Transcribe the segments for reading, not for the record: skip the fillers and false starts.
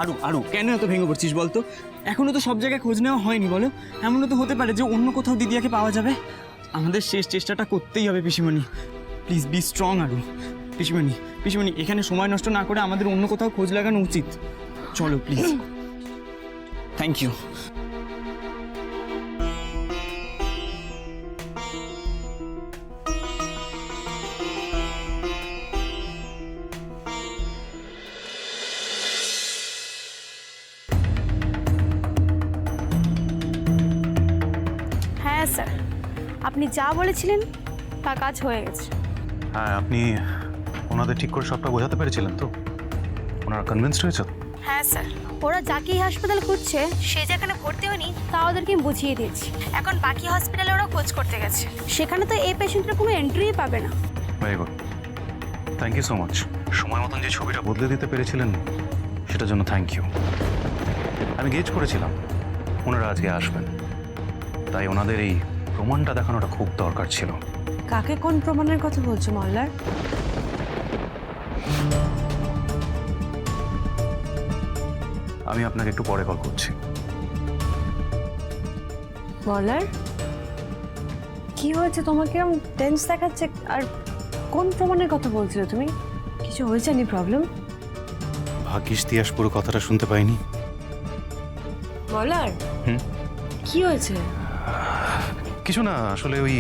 আরু আরু কেন এত ভেঙে পড়ছিস বলতো? এখনো তো সব জায়গায় খোঁজ নেওয়া হয়নি বলো। এমনও তো হতে পারে যে অন্য কোথাও দিদিয়াকে পাওয়া যাবে। আমাদের শেষ চেষ্টাটা করতেই হবে পিসিমণি। প্লিজ বি স্ট্রং আরু। পিসিমণি পিসিমণি এখানে সময় নষ্ট না করে আমাদের অন্য কোথাও খোঁজ লাগানো উচিত। চলো প্লিজ। Thank you. হ্যাঁ স্যার, আপনি যা বলেছিলেন তা কাজ হয়ে গেছে। হ্যাঁ, আপনি ওনাদের ঠিক করে সবটা বোঝাতে পেরেছিলেন তো? ওনারা কনভিন্সড হয়েছে? হ্যাঁ স্যার, ওরা যাকে এই হাসপাতাল খুঁজছে সে যেখানে ভর্তি হয়নি তা ওদেরকে আমি বুঝিয়ে দিয়েছি। এখন বাকি হসপিটালে ওরা খোঁজ করতে গেছে, সেখানে তো এই পেশেন্টের কোনো এন্ট্রিই পাবে না। Very good, thank you so much. সময় মতন যে ছবিটা বদলে দিতে পেরেছিলেন সেটার জন্য থ্যাংক ইউ। আমি গেজ করেছিলাম ওনারা আজকে আসবেন, তাই ওনাদের এই প্রমাণটা দেখানোটা খুব দরকার ছিল। কাকে কোন প্রমাণের কথা বলছো মল্লার? আমি আপনাকে একটু পরে কল করছি। মল্লার কি হয়েছে? তোমাকে এরকম টেন্স দেখাচ্ছে, আর কোন প্রমাণের কথা বলছিলে তুমি? কিছু হয়েছে নি? প্রবলেম? ভাগ্যিস তিয়াস পুরো কথাটা শুনতে পাইনি। মল্লার কি হয়েছে? কিছু না, আসলে ওই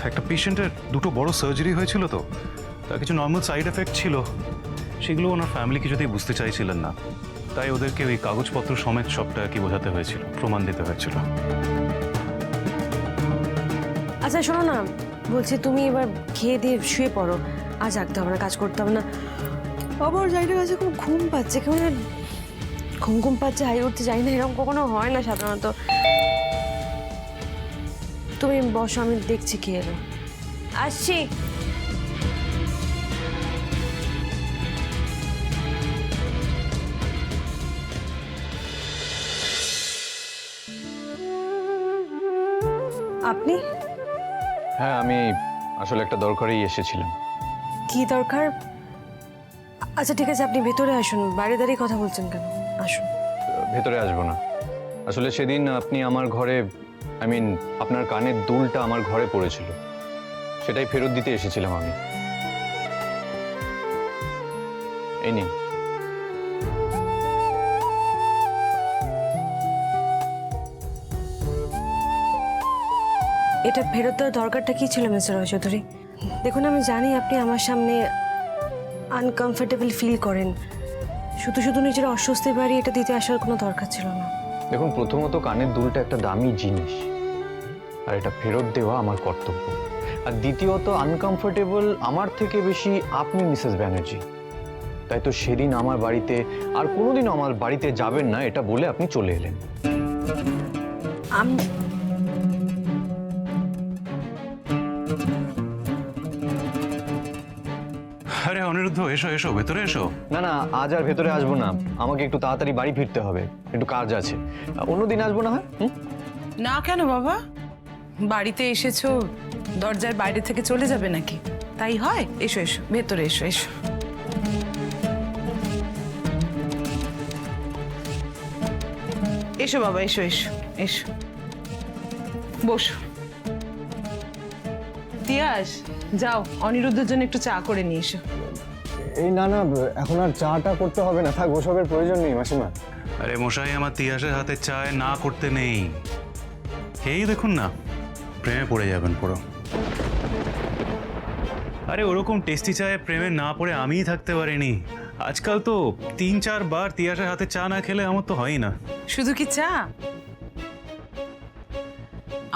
একটা পেশেন্টের দুটো বড় সার্জারি হয়েছিল, তো তার কিছু নর্মাল সাইড এফেক্ট ছিল, সেগুলো ওনার ফ্যামিলি কিছুতেই বুঝতে চাইছিলেন না, তাই ওদেরকে ওই কাগজপত্র সমেত সবটা কি বোঝাতে হয়েছিল, প্রমাণ দিতে হয়েছিল। আচ্ছা শোনো না, বলছি তুমি এবার খেয়ে দিয়ে শুয়ে পড়ো। আজ জাগতে হবে না, কাজ করতে হবে না। আবার যাই না, কাছে খুব ঘুম পাচ্ছে, কেমন ঘুম ঘুম পাচ্ছে, হাই উঠতে যাই না, এরকম কখনো হয় না সাধারণত। তুমি বসো, আমি দেখছি কি এলো। আসছি। আপনি? হ্যাঁ, আমি আসলে একটা দরকারেই এসেছিলাম। কি দরকার? আচ্ছা ঠিক আছে, আপনি ভেতরে আসুন। বাইরে দাঁড়িয়ে কথা বলছেন কেন? আসুন। ভেতরে আসবো না, আসলে সেদিন আপনি আমার ঘরে, আপনার কানের দুলটা আমার ঘরে পড়েছিল, সেটাই ফেরত দিতে এসেছিলাম আমি। এই নিন। এটা ফেরত দেওয়ার দরকারটা কি ছিল মিস্টার রয় চৌধুরী? দেখুন, আমি জানি আপনি আমার সামনে আনকমফোর্টেবল ফিল করেন, শুধু শুধু নিজের অস্বস্তি বাড়ি এটা দিতে আসার কোনো দরকার ছিল না। দেখুন, প্রথমত কানের দুলটা একটা দামি জিনিস, আর এটা ফেরত দেওয়া আমার কর্তব্য। আর দ্বিতীয়ত আনকমফোর্টেবল আমার থেকে বেশি আপনি মিসেস ব্যানার্জি, তাই তো সেদিন আমার বাড়িতে আর কোনোদিনও আমার বাড়িতে যাবেন না এটা বলে আপনি চলে এলেন। আরে অনিরুদ্ধ, এসো এসো, ভেতরে এসো। না না, আজ আর ভেতরে আসবো না, আমাকে একটু তাড়াতাড়ি বাড়ি ফিরতে হবে, একটু কাজ আছে। অন্যদিন আসবো না হয়? না কেন বাবা, বাড়িতে এসেছো, দরজার বাইরে থেকে চলে যাবে নাকি? তাই হয়? এসো এসো, ভেতরে এসো এসো। এসো বাবা, এসো এসো এসো, বসো। তিয়াস, যাও অনিরুদ্ধের জন্য একটু চা করে নিয়ে এসো। এই না না, এখন আর চাটা করতে হবে না, থাক, ওসবের প্রয়োজন নেই মাসিমা। আরে মশাই, আমার তিয়াসের হাতে চায় না করতে নেই, এই দেখুন না, প্রেমে পড়ে যাবেন পুরো। আরে ওরকম টেস্টি চায়ে প্রেমে না পড়ে আমিই থাকতে পারিনি। আজকাল তো 3-4 বার তিয়াসের হাতে চা না খেলে আমার তো হয়ই না। শুধু কি চা,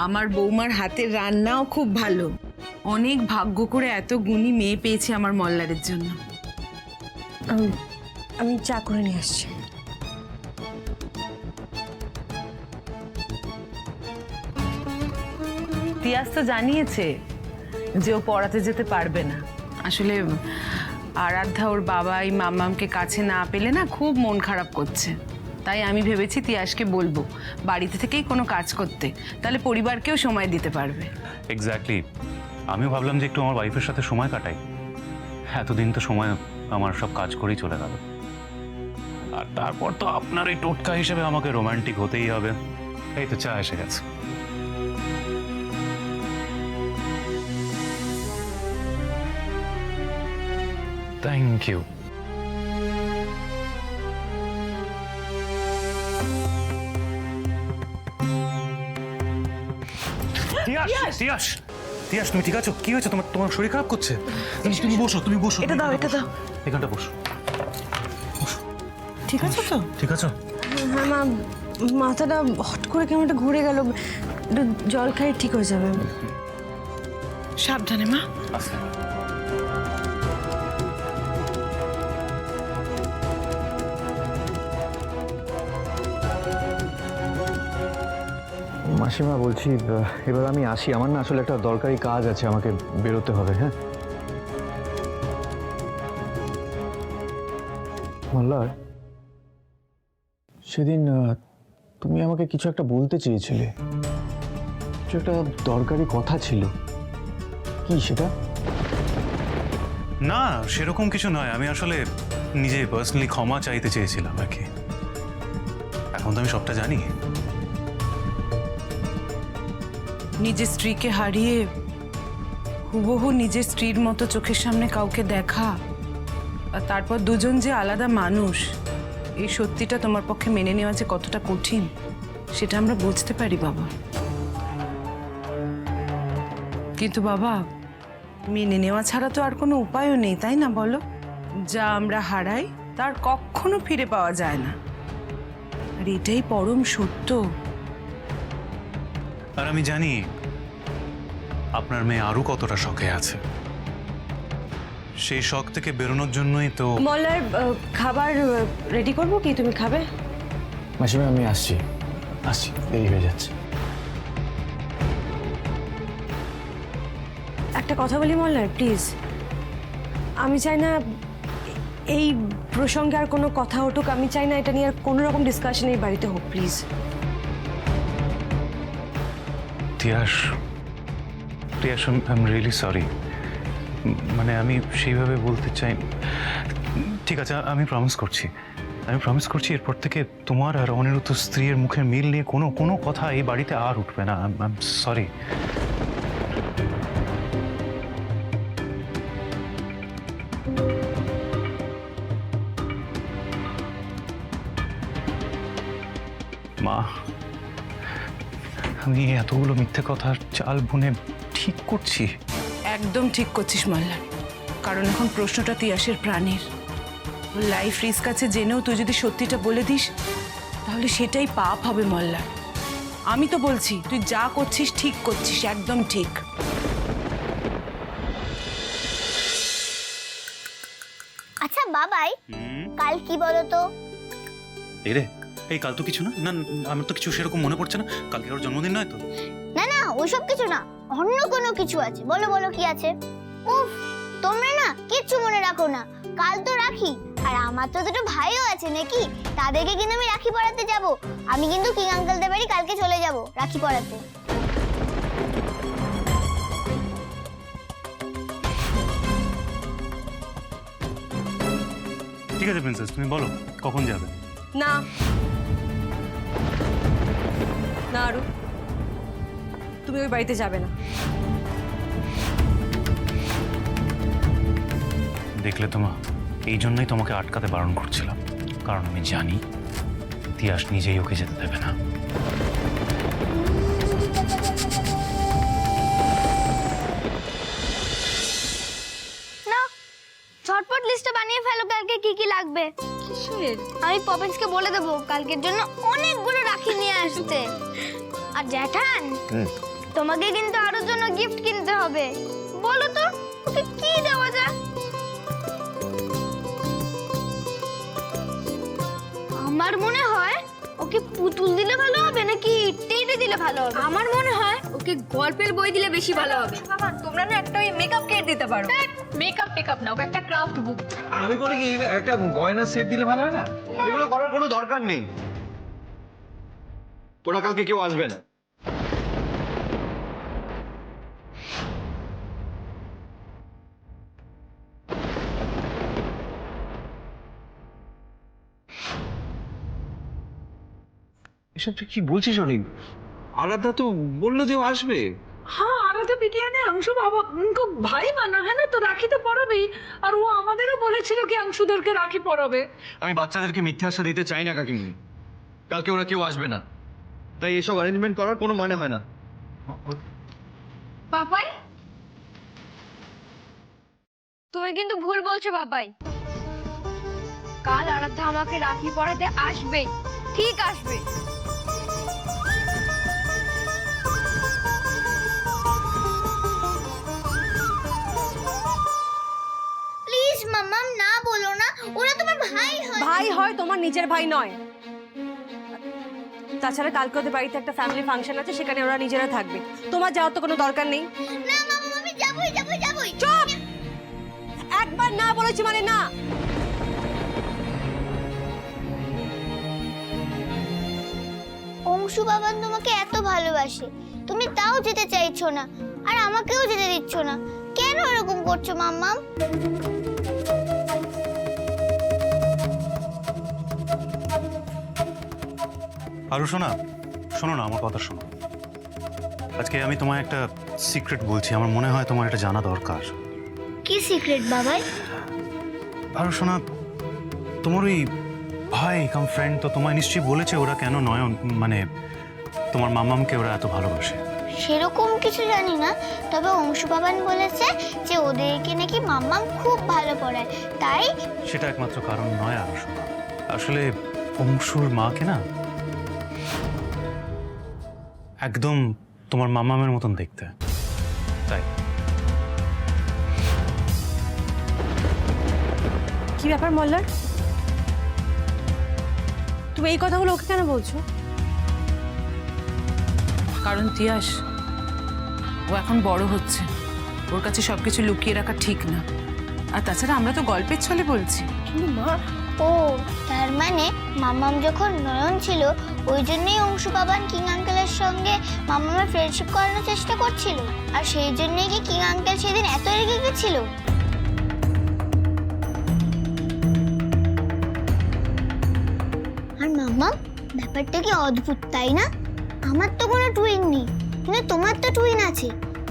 আমার বৌমার হাতের রান্নাও খুব ভালো। অনেক ভাগ্য করে এত গুণী মেয়ে পেয়েছি আমার মল্লারের জন্য। আমি চা করে নিয়ে আসছি। তিয়াস তো জানিয়েছে যে ও পড়াতে যেতে পারবে না। আসলে আরাধ্যা ওর বাবা এই মামামকে কাছে না পেলে না খুব মন খারাপ করছে, তাই আমি ভেবেছি তিয়াসকে বলবো বাড়িতে থেকেই কোনো কাজ করতে, তাহলে পরিবারকেও সময় দিতে পারবে। এক্স্যাক্টলি, আমিও ভাবলাম যে একটু আমার ওয়াইফের সাথে সময় কাটাই। এতদিন তো সময় আমার সব কাজ করেই চলে গেল। আর তারপর তো আপনার এই টোটকা হিসেবে আমাকে রোমান্টিক হতেই হবে। এই তো চা এসে গেছে। Thank you. তিয়াস, তিয়াস, তুমি ঠিক আছো? কি হয়েছে তোমার? তোমার শরীর খারাপ করছে? তুমি বসো, তুমি বসো। এটা দাও, এটা দাও। এখানটা বসো। ঠিক আছে তো? ঠিক আছে? হ্যাঁ মা, মাথাটা হট করে কেমন একটা ঘুরে গেল, একটু জল খাই ঠিক হয়ে যাবে। সাবধানে মা। আচ্ছা। মাসিমা বলছি, এবার আমি আসি, আমার না আসলে একটা দরকারি কাজ আছে, আমাকে বেরোতে হবে। হ্যাঁ মল্লার, সেদিন তুমি আমাকে কিছু একটা বলতে চেয়েছিলে, কিছু একটা দরকারি কথা ছিল, কি সেটা? না, সেরকম কিছু নয়। আমি আসলে নিজে পার্সোনালি ক্ষমা চাইতে চেয়েছিলাম আর কি। এখন তো আমি সবটা জানি। নিজের স্ত্রীকে হারিয়ে হুবহু নিজের স্ত্রীর মতো চোখের সামনে কাউকে দেখা, আর তারপর দুজন যে আলাদা মানুষ, এই সত্যিটা তোমার পক্ষে মেনে নেওয়া যে কতটা কঠিন সেটা আমরা বুঝতে পারি বাবা। কিন্তু বাবা, মেনে নেওয়া ছাড়া তো আর কোনো উপায়ও নেই, তাই না বলো? যা আমরা হারাই তার কখনো ফিরে পাওয়া যায় না, আর এটাই পরম সত্য। আর আমি জানি আপনার মেয়ে আরো কতটা শখে আছে। সেই শখ থেকে বেরোনোর জন্যই তো। মল্লার, খাবার রেডি করবো কি? তুমি খাবে? মাসিমা আমি আসছি, দেরি হয়ে যাচ্ছে। একটা কথা বলি মল্লার, প্লিজ। আমি চাই না এই প্রসঙ্গে আর কোনো কথা উঠুক, আমি চাই না এটা নিয়ে আর কোনো রকম ডিসকাশন এই বাড়িতে হোক, please. Tiyas, Tiyas, I am really sorry. মানে আমি সেইভাবে বলতে চাই। ঠিক আছে, আমি প্রমিস করছি এরপর থেকে তোমার আর অনিরুদ্ধ স্ত্রীর মুখের মিল নিয়ে কোনো কথা এই বাড়িতে আর উঠবে না। I am sorry. মা, আমি এতগুলো মিথ্যে কথার চাল বুনে ঠিক করছি? একদম ঠিক করছিস মাল্লার, কারণ এখন প্রশ্নটা তিয়াসের প্রাণের। ওর লাইফ রিস্ক আছে জেনেও তুই যদি সত্যিটা বলে দিস তাহলে সেটাই পাপ হবে মল্লার। আমি তো বলছি তুই যা করছিস ঠিক করছিস, একদম ঠিক। আচ্ছা বাবাই, কাল কি বলো তো? এই রে, এই কাল তো কিছু না। না, আমার তো কিছু সেরকম মনে পড়ছে না। কালকে ওর জন্মদিন নয় তো? না না, ওইসব কিছু না, অন্য কোনো কিছু আছে। বলো বলো, কি আছে? উফ, তোমরা না কিচ্ছু মনে রাখো না। কাল তো রাখি, আর আমার তো দুটো ভাইও আছে নাকি, তাদেরকে কিন্তু আমি রাখি পরাতে যাব। আমি কিন্তু কিং আঙ্কেলদের বাড়ি কালকে চলে যাব রাখি পরাতে। ঠিক আছে প্রিন্সেস, তুমি বলো কখন যাবে? না না আরু, তুমি ওই বাড়িতে যাবে না। দেখলে তো মা, এই জন্যই তোমাকে আটকাতে বারণ করছিলাম, কারণ আমি জানি তিয়াস নিজেই ওকে যেতে দেবে না। না, ঝটপট লিস্টটা বানিয়ে ফেলো কালকে কি কি লাগবে। আমি পপেন্সকে বলে দেবো কালকের জন্য অনেকগুলো রাখি নিয়ে আসতে। আর জ্যাঠান, তোমাকে কিন্তু আরোর জন্য গিফট কিনতে হবে। বলো তো ওকে কি দেওয়া যায়? আমার মনে হয় ওকে পুতুল দিলে ভালো হবে নাকি টেডি দিলে ভালো হবে। আমার মনে হয় ওকে গল্পের বই দিলে বেশি ভালো হবে। বাবা, তোমরা না একটা ওই মেকআপ কিট দিতে পারো। মেকআপ না, ওকে একটা ক্রাফট বুক। আমি বলি কি, একটা গয়না সেট দিলে ভালো হয় না? এগুলো করার কোনো দরকার নেই। ওরা কালকে কেউ আসবে না। এসব তুই কি বলছিস অনিক? আরাধ্যা তো বললো যে ও আসবে। हाँ आराध्या बिटिया ने अंशु बाबा उनको भाई माना है ना, तो राखी तो পরাবেই। আর ও আমাদেরও বলেছিল কি अंशुদেরকে রাখি পরাবে। আমি বাচ্চাদেরকে মিথ্যা আশা দিতে চাই না কাকিমুনি। কালকে ওরা কেউ আসবে না, তাই এসব অ্যারেঞ্জমেন্ট করার কোনো মানে হয় না। বাবাই, তুমি কিন্তু ভুল বলছো বাবাই। কাল আরাধ্যা আমাকে রাখি পরাতে আসবে, ঠিক আসবে। প্লিজ মাম্মাম না বলো না, ওরা তোমার ভাই হয়। ভাই হয়, তোমার নিজের ভাই নয়। তাছাড়া কালকে ওদের বাড়িতে একটা ফ্যামিলি ফাংশন আছে, সেখানে ওরা নিজেরা থাকবে। তোমার যাওয়ার তো কোনো দরকার নেই। না মাম্মাম, আমি যাবই। চুপ! একবার না বলেছি মানে না। অংশু বাবান তোমাকে এত ভালোবাসে, তুমি তাও যেতে চাইছো না, আর আমাকেও যেতে দিচ্ছ না। কেন এরকম করছো মাম্মাম? আরও শোনো না, আমার কথা শোনো। আজকে আমি তোমায় একটা সিক্রেট বলছি, আমার মনে হয় তোমার এটা জানা দরকার। কি সিক্রেট বাবাই? আরও তোমার ওই ভাই কাম ফ্রেন্ড তো তোমায় নিশ্চয়ই বলেছে ওরা কেন নয়ন মানে তোমার মামামকে ওরা এত ভালোবাসে। সেরকম কিছু জানি না, তবে অংশু বাবান বলেছে যে ওদেরকে নাকি মাম্মাম খুব ভালো পড়ায়, তাই। সেটা একমাত্র কারণ নয় আরও আসলে অংশুর মাকে না একদম তোমার মামামের মতন দেখতে, তাই। কি ব্যাপার মল্লার, তুমি এই কথাগুলো ওকে কেন বলছো? কারণ তিয়াস, ও এখন বড় হচ্ছে, ওর কাছে সবকিছু লুকিয়ে রাখা ঠিক না। আর তাছাড়া আমরা তো গল্পের ছলে বলছি। কিন্তু মা, ও তার মানে মাম্মাম যখন নয়ন ছিল, ওই জন্যই অংশু বাবান কিং আঙ্কেলের সঙ্গে মাম্মামের ফ্রেন্ডশিপ করানোর চেষ্টা করছিল, আর সেই জন্যই কি কিং আঙ্কেল সেদিন এত রেগে গেছিল? আর মাম্মাম, ব্যাপারটা কি অদ্ভুত তাই না? আমার তো কোনো টুইন নেই, কিন্তু তোমার তো টুইন আছে।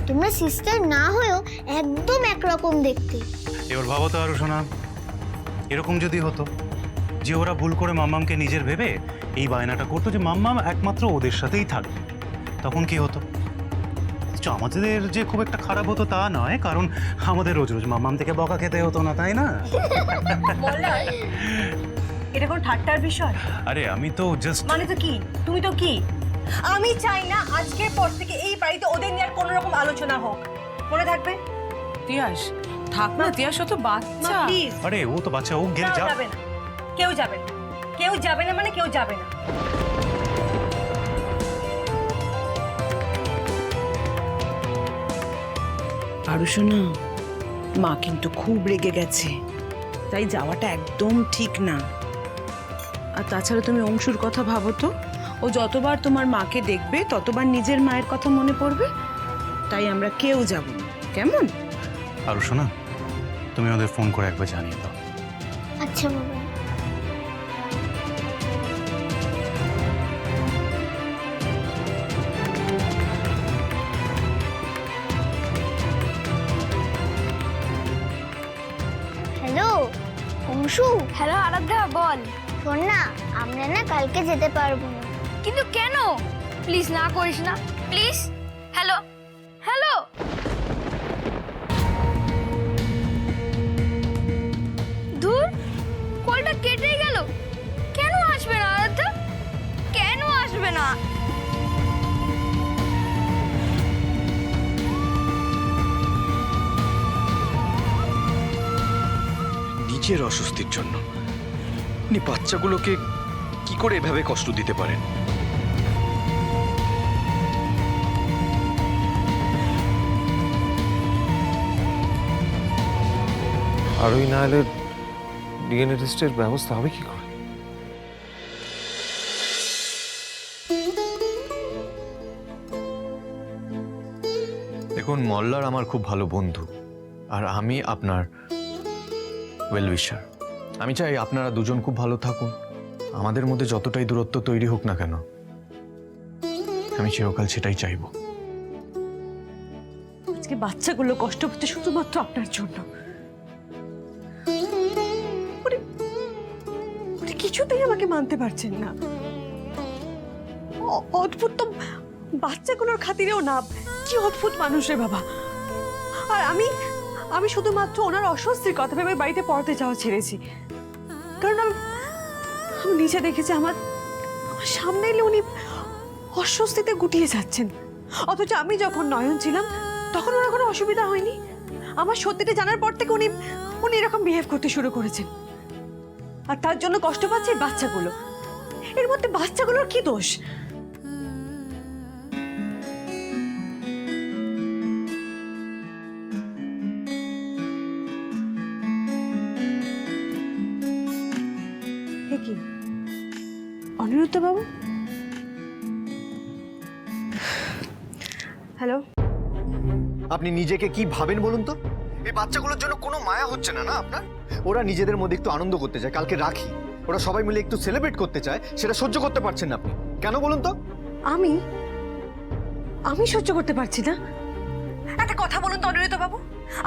তোমরা সিস্টার না হয়েও একদম একরকম দেখতে। এবার ভাবো তো আরও এরকম যদি হতো যে ওরা ভুল করে মাম্মামকে নিজের ভেবে এই বায়নাটা করতো যে মাম্মাম একমাত্র ওদের সাথেই থাকবে, তখন কি হতো? আমাদের যে খুব একটা খারাপ হতো তা নয়, কারণ আমাদের রোজ রোজ মাম্মাম থেকে বকা খেতে হতো না, তাই না? এটা কোনো ঠাট্টার বিষয়? আরে আমি তো জাস্ট মানে তো কি, তুমি তো কি? আমি চাই না আজকের পর থেকে এই বাড়িতে ওদের নিয়ে আর কোনো রকম আলোচনা হোক, মনে থাকবে? তিয়াস থাক না, তিয়াস ও তো বাচ্চা। প্লিজ। আরে ও তো বাচ্চা, ও গেলে যাবে যাবে না, কেউ যাবে না, কেউ যাবে না, মানে কেউ যাবে না। আরও শোনা, মা কিন্তু খুব রেগে গেছে, তাই যাওয়াটা একদম ঠিক না। আর তাছাড়া তুমি অংশুর কথা ভাবো তো, ও যতবার তোমার মাকে দেখবে ততবার নিজের মায়ের কথা মনে পড়বে, তাই আমরা কেউ যাব না, কেমন? আরও তুমি ওদের ফোন করে একবার জানিয়ে দাও। আচ্ছা বাবা। হ্যালো অংশু। হ্যালো আরাধ্যা, বল। শোন না, আমরা না কালকে যেতে পারবো না। কিন্তু কেন? প্লিজ না করিস না, প্লিজ। Hello hello. ধুর, কলটা কেটেই গেল। কেন আসবে না আরাধ্যা? কেন আসবে না? নিজের অস্বস্তির জন্য উনি বাচ্চাগুলোকে কি করে এভাবে কষ্ট দিতে পারেন? আর ওই না হলে ডিএনএ টেস্টের ব্যবস্থা হবে কি করে? দেখুন, মল্লার আমার খুব ভালো বন্ধু, আর আমি আপনার ওয়েল উইশার। আমি চাই আপনারা দুজন খুব ভালো থাকুন, আমাদের মধ্যে যতটাই দূরত্ব তৈরি হোক না কেন আমি চিরকাল সেটাই চাইবো। আজকে বাচ্চাগুলো কষ্ট হচ্ছে শুধুমাত্র আপনার জন্য। উনি কিছুতেই আমাকে মানতে পারছেন না। অদ্ভুত তো, বাচ্চাগুলোর খাতিরেও না। কি অদ্ভুত মানুষ রে বাবা। আর আমি শুধুমাত্র ওনার অস্বস্তির কথা ভেবে বাড়িতে পড়াতে যাওয়া ছেড়েছি, কারণ আমি নিচে দেখেছি আমার সামনে এলে উনি অস্বস্তিতে গুটিয়ে যাচ্ছেন। অথচ আমি যখন নয়ন ছিলাম তখন ওনার কোনো অসুবিধা হয়নি। আমার সত্যিটা জানার পর থেকে উনি এরকম বিহেভ করতে শুরু করেছেন। আর তার জন্য কষ্ট পাচ্ছে বাচ্চাগুলো। এর মধ্যে বাচ্চাগুলোর কি দোষ? কি অনিরুদ্ধ বাবু? হ্যালো, আপনি নিজেকে কি ভাবেন বলুন তো? এই বাচ্চাগুলোর জন্য কোনো মায়া হচ্ছে না না আপনার? ওরা নিজেদের মধ্যে একটু আনন্দ করতে চায়, কালকে রাখি, ওরা সবাই মিলে একটু সেলিব্রেট করতে চায়, সেটা সহ্য করতে পারছেন না আপনি। কেন বলুন তো? আমি সহ্য করতে পারছি না। একটা কথা বলুন তো অনিরুদ্ধ বাবু,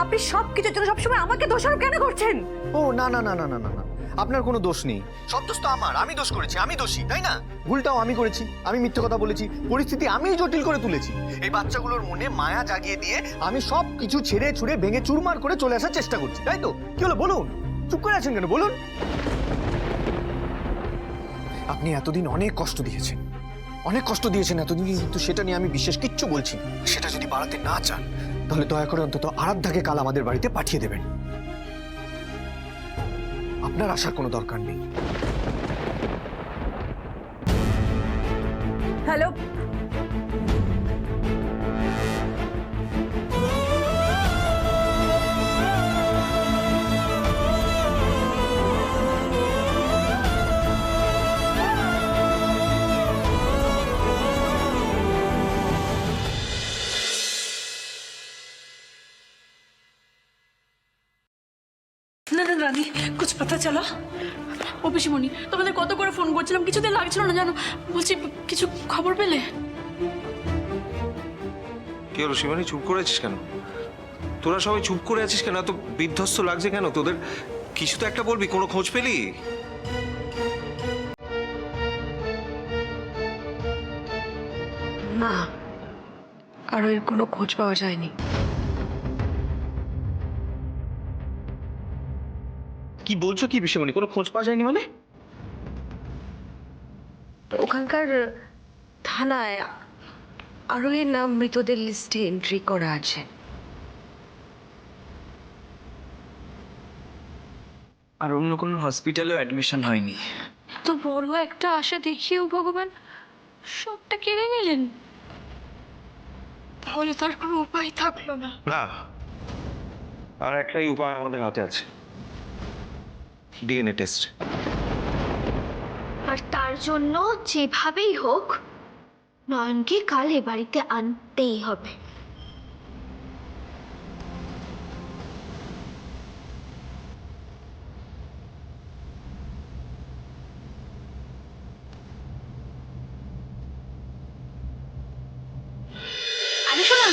আপনি সব কিছুর জন্য সবসময় আমাকে দোষারোপ কেন করছেন? ও না না না না না না না, আপনার কোনো দোষ নেই। সব দোষ তো আমার, আমি দোষ করেছি, আমি দোষী, তাই না? ভুলটাও আমি করেছি, আমি মিথ্যে কথা বলেছি, পরিস্থিতি আমি জটিল করে তুলেছি। এই বাচ্চাগুলোর মনে মায়া জাগিয়ে দিয়ে আমি সব কিছু ছেড়ে ছুড়ে ভেঙে চুরমার করে চলে আসার চেষ্টা করছি, তাই তো? কি হলো বলুন? চুপ করে আছেন কেন বলুন? আপনি এতদিন অনেক কষ্ট দিয়েছেন, অনেক কষ্ট দিয়েছেন এতদিন, কিন্তু সেটা নিয়ে আমি বিশেষ কিচ্ছু বলছি না। সেটা যদি বাড়াতে না চান তাহলে দয়া করে অন্তত আরাধ্যাকে কাল আমাদের বাড়িতে পাঠিয়ে দেবেন। আপনার আসার কোনো দরকার নেই। হ্যালো, না না রানী, কুছ পাতা চলা? ও পিসিমণি, তোমাদের কত করে ফোন করছিলাম, কিছুতে লাগছিল না জানো। বলছি কিছু খবর পেলে? কি হলো শিবানী, চুপ করে আছিস কেন? তোরা সবাই চুপ করে আছিস কেন? এত বিধ্বস্ত লাগছে কেন তোদের? কিছু তো একটা বলবি, কোনো খোঁজ পেলি? না, আর এর কোনো খোঁজ পাওয়া যায়নি। কি বলছো কি পিসিমণি? কোনো খোঁজ পাওয়া যায়নি মানে? ওখানকার থানায় আরো এর নাম মৃতদের লিস্টে এন্ট্রি করা আছে। আর অন্য কোনো হসপিটালেও অ্যাডমিশন হয়নি। তো বড় একটা আশা দেখিয়েও ভগবান সবটা কেড়ে নিলেন। তাহলে তার কোনো উপায় থাকলো না। না, আর একটাই উপায় আমাদের হাতে আছে, ডিএনএ টেস্ট। আর তার জন্য যেভাবেই হোক নয়নকে কাল এ বাড়িতে আনতেই হবে। আরে শোনা,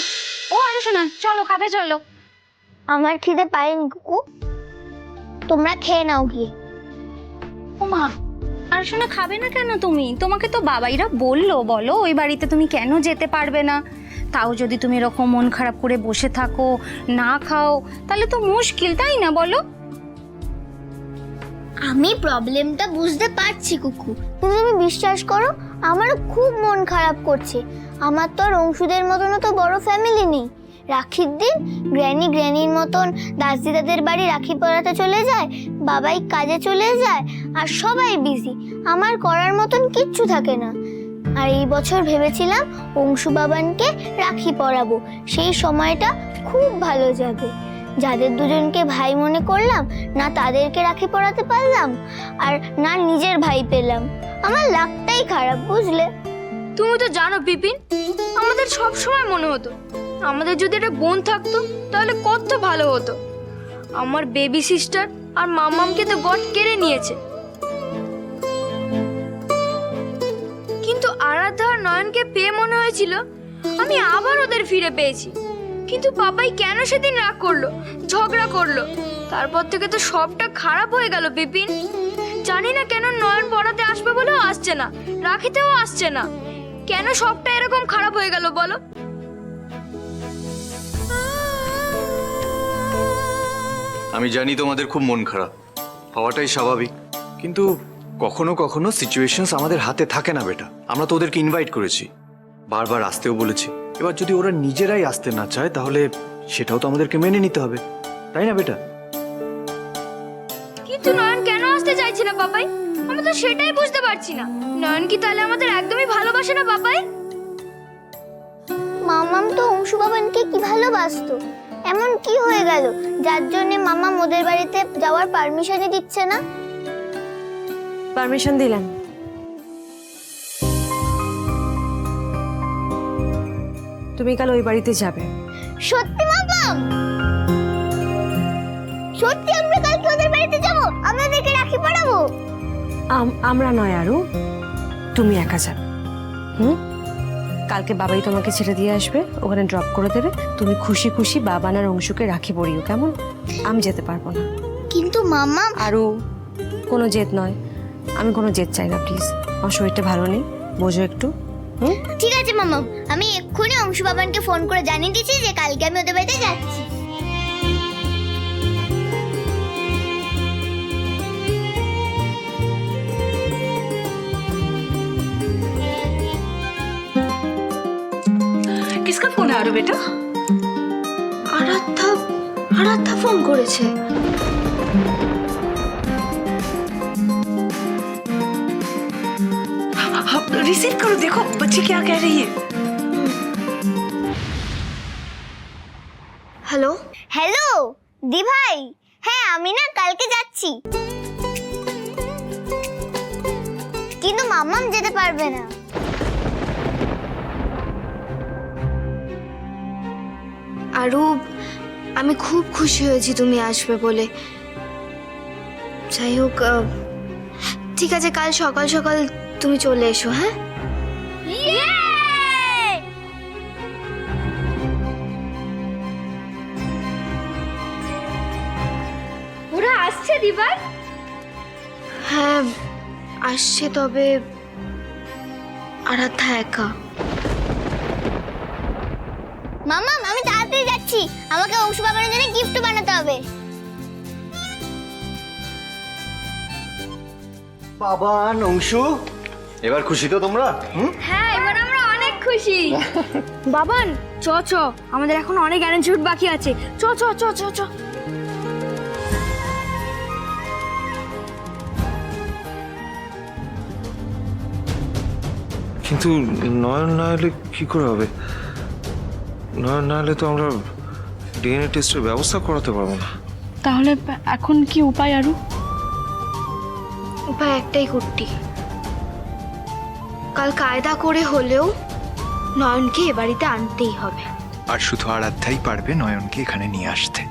আরে শোনা, চলো খাবে চলো। আমার খিদে পায়নি কুকু, তোমরা খেয়ে নাও গিয়ে। ও মা, আর শোনা খাবে না কেন তুমি? তোমাকে তো বাবাইরা বললো, বলো ওই বাড়িতে তুমি কেন যেতে পারবে না। তাও যদি তুমি এরকম মন খারাপ করে বসে থাকো, না খাও, তাহলে তো মুশকিল, তাই না বলো? আমি প্রবলেমটা বুঝতে পারছি কুকু, কিন্তু তুমি বিশ্বাস করো আমারও খুব মন খারাপ করছে। আমার তো আর অংশুদের মতন তো বড় ফ্যামিলি নেই। রাখির দিন গ্র্যানির মতন দাসদিদাদের বাড়ি রাখি পরাতে চলে যায়, বাবাই কাজে চলে যায়, আর সবাই বিজি। আমার করার মতন কিচ্ছু থাকে না। আর এই বছর ভেবেছিলাম অংশু বাবানকে রাখি পরাবো, সেই সময়টা খুব ভালো যাবে। যাদের দুজনকে ভাই মনে করলাম, না তাদেরকে রাখি পরাতে পারলাম, আর না নিজের ভাই পেলাম। আমার লাকটাই খারাপ, বুঝলে? তুমি তো জানো বিপিন, আমাদের সব সময় মনে হতো আমাদের যদি একটা বোন থাকতো তাহলে কত ভালো হতো। আমার বেবি সিস্টার আর মামামকে তো গড কেড়ে নিয়েছে, কিন্তু আরাধ্যা আর নয়নকে পেয়ে মনে হয়েছিল আমি আবার ওদের ফিরে পেয়েছি, কিন্তু পাপাই কেন সেদিন রাগ করলো, ঝগড়া করলো? তারপর থেকে তো সবটা খারাপ হয়ে গেল বিপিন। জানি না কেন নয়ন পড়াতে আসবে বলেও আসছে না, রাখিতেও আসছে না। কেন সবটা এরকম খারাপ হয়ে গেল বলো? আমি জানি তোমাদের খুব মন খারাপ, হওয়াটাই স্বাভাবিক, কিন্তু কখনো কখনো সিচুয়েশনস আমাদের হাতে থাকে না বেটা। আমরা তো ওদেরকে ইনভাইট করেছি, বারবার আসতেও বলেছি। এবার যদি ওরা নিজেরাই আসতে না চায় তাহলে সেটাও তো আমাদেরকে মেনে নিতে হবে, তাই না বেটা? কিন্তু নয়ন কেন আসতে চাইছে না পাপাই? আমি তো সেটাই বুঝতে পারছি না। নয়ন কি তাহলে আমাদের একদমই ভালোবাসে না পাপাই? মামাম তো অংশু বাবানকে কি ভালোবাসতো, এমন কি হয়ে গেল যার জন্য মামাম ওদের বাড়িতে যাওয়ার পারমিশনই দিচ্ছে না? পারমিশন দিলাম। তুমি কাল ওই বাড়িতে যাবে। সত্যি মামাম? সত্যি আমরা কালকে ওদের বাড়িতে যাব? আমরা ওদেরকে রাখি পরাবো? আমরা নয় আরু, তুমি একা যাবে। কালকে বাবাই তোমাকে ছেড়ে দিয়ে আসবে, ওখানে ড্রপ করে দেবে। তুমি খুশি খুশি বাবান আর অংশুকে রাখি পরিও, কেমন? আমি যেতে পারবো না। কিন্তু মামাম। আরু, কোনো জেদ নয়, আমি কোনো জেদ চাই না প্লিজ। আমার শরীরটা ভালো নেই, বোঝো একটু। ঠিক আছে মামাম, আমি এক্ষুনি অংশু বাবানকে ফোন করে জানিয়ে দিচ্ছি যে কালকে আমি ওদের বাড়িতে যাচ্ছি। किसका फोन है आरु बेटा? আরাধ্যা ফোন করেছে। रिसीव करो, देखो बच्ची क्या कह रही है। হ্যালো, হ্যালো দি ভাই, হ্যাঁ আমি না কালকে যাচ্ছি, কিন্তু মামাম যেতে পারবে না। আরু আমি খুব খুশি হয়েছি তুমি আসবে বলে। যাই হোক, ঠিক আছে, কাল সকাল সকাল তুমি চলে এসো। হ্যাঁ, ওরা আসছে দিভাই? হ্যাঁ আসছে, তবে আরাধ্যা একা। মামাম আমি তাড়াতাড়ি যাচ্ছি, আমাকে অংশু বাবানের জন্য গিফট বানাতে হবে। বাবান, অংশু, এবার খুশি তো তোমরা? হ্যাঁ এবার আমরা অনেক খুশি। বাবান চ চ, আমাদের এখন অনেক অ্যারেঞ্জমেন্ট বাকি আছে। চ চ চ চ চ। কিন্তু নয়ন না এলে কি করে হবে? নয়ন না এলে তো আমরা ডিএনএ টেস্টের ব্যবস্থা করাতে পারবো না। তাহলে এখন কি উপায় আরু? উপায় একটাই কুট্টি, কাল কায়দা করে হলেও নয়নকে এ বাড়িতে আনতেই হবে। আর শুধু আরাধ্যাই পারবে নয়নকে এখানে নিয়ে আসতে।